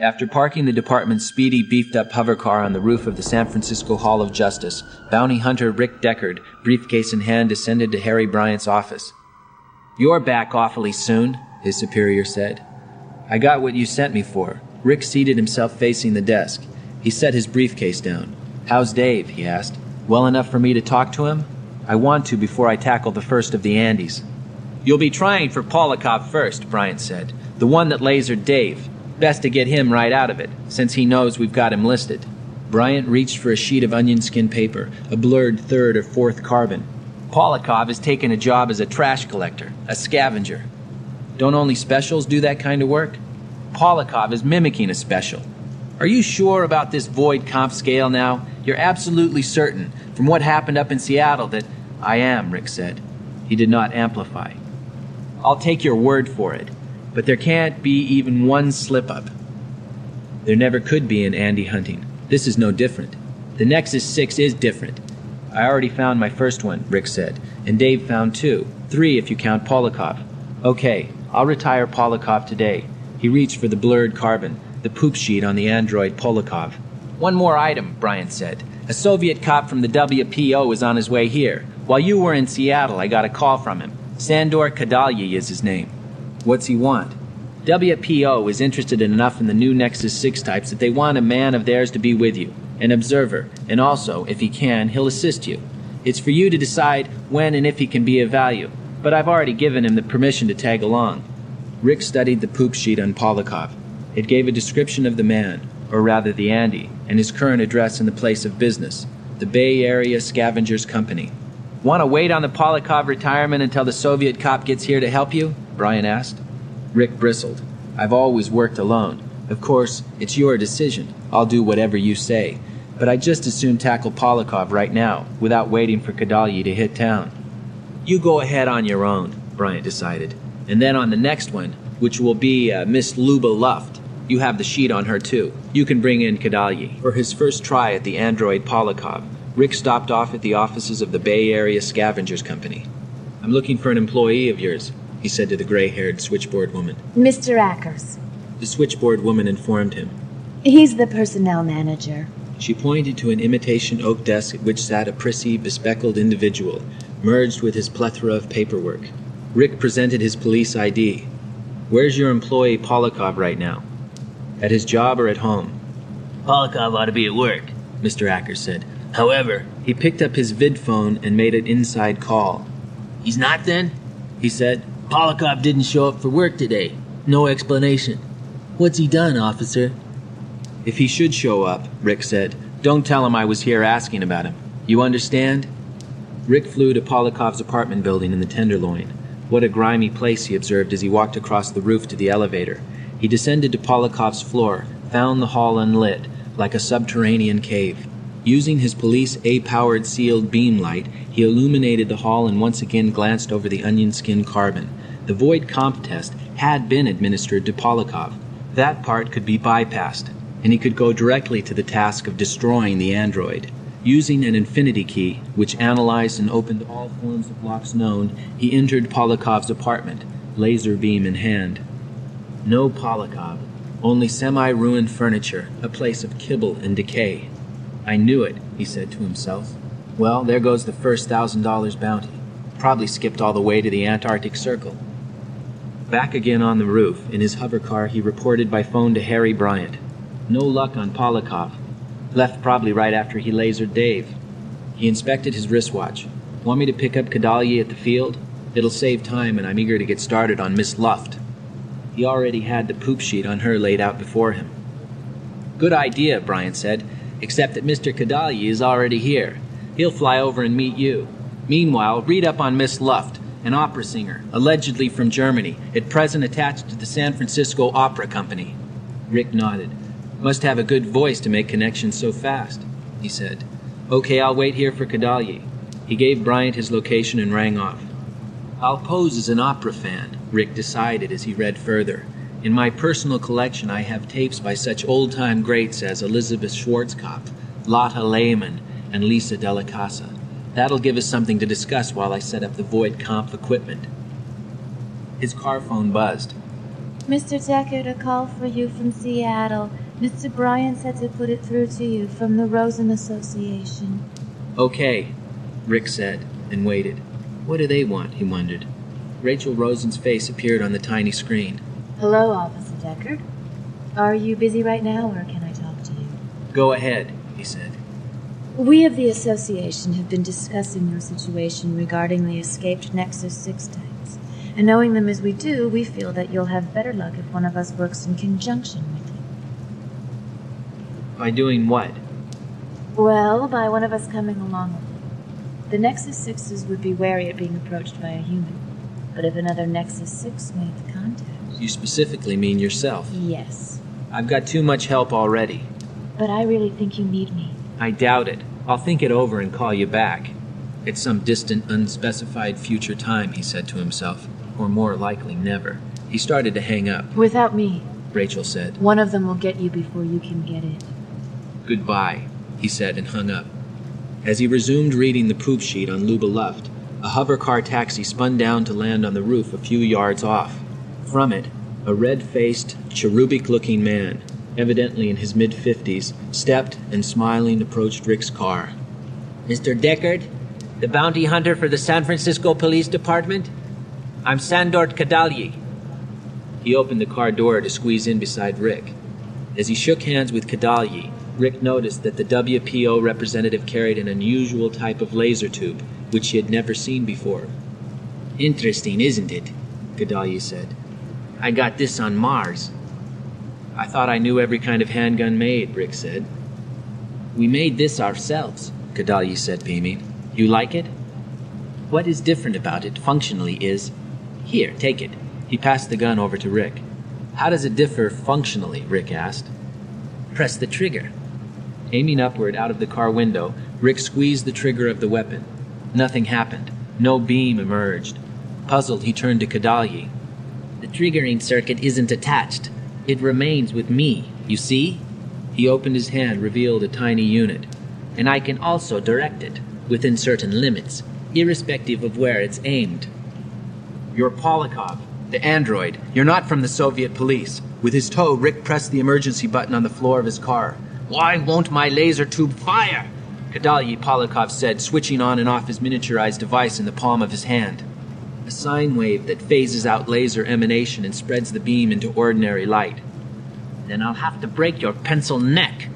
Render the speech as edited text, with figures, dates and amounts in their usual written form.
After parking the department's speedy, beefed-up hover car on the roof of the San Francisco Hall of Justice, bounty hunter Rick Deckard, briefcase in hand, descended to Harry Bryant's office. "You're back awfully soon," his superior said. "I got what you sent me for." Rick seated himself facing the desk. He set his briefcase down. "How's Dave?" he asked. "Well enough for me to talk to him? I want to before I tackle the first of the Andes." "You'll be trying for Polikov first," Bryant said. "The one that lasered Dave. Best to get him right out of it, since he knows we've got him listed." Bryant reached for a sheet of onion skin paper, a blurred third or fourth carbon. "Polikov has taken a job as a trash collector, a scavenger. Don't only specials do that kind of work? Polikov is mimicking a special. Are you sure about this void comp scale now? You're absolutely certain, from what happened up in Seattle, that—" "I am," Rick said. He did not amplify. "I'll take your word for it, but there can't be even one slip-up." "There never could be in Andy hunting. This is no different." "The Nexus 6 is different. I already found my first one," Rick said, "and Dave found 2. 3 if you count Polikov." "Okay, I'll retire Polikov today." He reached for the blurred carbon, the poop sheet on the android Polikov. "One more item," Bryant said. "A Soviet cop from the WPO is on his way here. While you were in Seattle, I got a call from him. Sandor Kadalyi is his name." "What's he want?" "WPO is interested enough in the new Nexus 6 types that they want a man of theirs to be with you, an observer, and also, if he can, he'll assist you. It's for you to decide when and if he can be of value, but I've already given him the permission to tag along." Rick studied the poop sheet on Polikov. It gave a description of the man, or rather the Andy, and his current address in the place of business, the Bay Area Scavengers Company. "Want to wait on the Polikov retirement until the Soviet cop gets here to help you?" Brian asked. Rick bristled. "I've always worked alone. Of course, it's your decision. I'll do whatever you say. But I'd just as soon tackle Polikov right now, without waiting for Kadalyi to hit town." "You go ahead on your own," Bryant decided. "And then on the next one, which will be Miss Luba Luft, you have the sheet on her too. You can bring in Kadalyi." For his first try at the android Polikov, Rick stopped off at the offices of the Bay Area Scavengers Company. "I'm looking for an employee of yours," he said to the gray-haired switchboard woman. "Mr. Ackers." The switchboard woman informed him. "He's the personnel manager." She pointed to an imitation oak desk at which sat a prissy, bespectacled individual, merged with his plethora of paperwork. Rick presented his police ID. "Where's your employee Polikov right now? At his job or at home?" "Polikov ought to be at work," Mr. Ackers said. "However—" He picked up his vid phone and made an inside call. "He's not then?" He said. "Polikov didn't show up for work today. No explanation. What's he done, officer?" "If he should show up," Rick said, "don't tell him I was here asking about him. You understand?" Rick flew to Polikov's apartment building in the Tenderloin. What a grimy place, he observed as he walked across the roof to the elevator. He descended to Polikov's floor, found the hall unlit, like a subterranean cave. Using his police A-powered sealed beam light, he illuminated the hall and once again glanced over the onion skin carbon. The void comp test had been administered to Polikov. That part could be bypassed, and he could go directly to the task of destroying the android. Using an infinity key, which analyzed and opened all forms of locks known, he entered Polikov's apartment, laser beam in hand. No Polikov, only semi-ruined furniture, a place of kibble and decay. "I knew it," he said to himself. "Well, there goes the first $1,000 bounty. Probably skipped all the way to the Antarctic Circle." Back again on the roof, in his hover car, he reported by phone to Harry Bryant. No luck on Polikov. Left probably right after he lasered Dave. He inspected his wristwatch. "Want me to pick up Kadalyi at the field? It'll save time, and I'm eager to get started on Miss Luft." He already had the poop sheet on her laid out before him. "Good idea," Bryant said, "except that Mr. Kadalyi is already here. He'll fly over and meet you. Meanwhile, read up on Miss Luft, an opera singer, allegedly from Germany, at present attached to the San Francisco Opera Company." Rick nodded. "Must have a good voice to make connections so fast," he said. "Okay, I'll wait here for Kadalyi." He gave Bryant his location and rang off. "I'll pose as an opera fan," Rick decided as he read further. "In my personal collection I have tapes by such old-time greats as Elizabeth Schwarzkopf, Lotte Lehmann, and Lisa Della Casa. That'll give us something to discuss while I set up the void comp equipment." His car phone buzzed. Mr. Deckard, a call for you from Seattle. Mr. Bryant said to put it through to you from the Rosen Association. Okay, Rick said, and waited. What do they want, he wondered. Rachel Rosen's face appeared on the tiny screen. Hello, Officer Deckard. Are you busy right now, or can I talk to you? Go ahead, he said. We of the Association have been discussing your situation regarding the escaped Nexus 6 types. And knowing them as we do, we feel that you'll have better luck if one of us works in conjunction with you. By doing what? Well, by one of us coming along with you. The Nexus 6s would be wary at being approached by a human. But if another Nexus 6 made the contact... You specifically mean yourself? Yes. I've got too much help already. But I really think you need me. I doubt it. I'll think it over and call you back. It's some distant, unspecified future time, he said to himself. Or more likely, never. He started to hang up. Without me, Rachel said. one of them will get you before you can get it. Goodbye, he said and hung up. As he resumed reading the poop sheet on Luba Luft, a hovercar taxi spun down to land on the roof a few yards off. From it, a red-faced, cherubic-looking man, evidently in his mid-50s, stepped and smiling approached Rick's car. Mr. Deckard, the bounty hunter for the San Francisco Police Department? I'm Sandor Kadalyi. He opened the car door to squeeze in beside Rick. As he shook hands with Kadalyi, Rick noticed that the WPO representative carried an unusual type of laser tube, which he had never seen before. Interesting, isn't it? Kadalyi said. I got this on Mars. I thought I knew every kind of handgun made, Rick said. We made this ourselves, Kadalyi said, beaming. You like it? What is different about it, functionally, is... Here, take it. He passed the gun over to Rick. How does it differ functionally, Rick asked. Press the trigger. Aiming upward out of the car window, Rick squeezed the trigger of the weapon. Nothing happened. No beam emerged. Puzzled, he turned to Kadalyi. The triggering circuit isn't attached. It remains with me, you see? He opened his hand, revealed a tiny unit. And I can also direct it, within certain limits, irrespective of where it's aimed. You're Polikov, the android. You're not from the Soviet police. With his toe, Rick pressed the emergency button on the floor of his car. Why won't my laser tube fire? Kadalyi, Polikov said, switching on and off his miniaturized device in the palm of his hand. A sine wave that phases out laser emanation and spreads the beam into ordinary light. Then I'll have to break your pencil neck.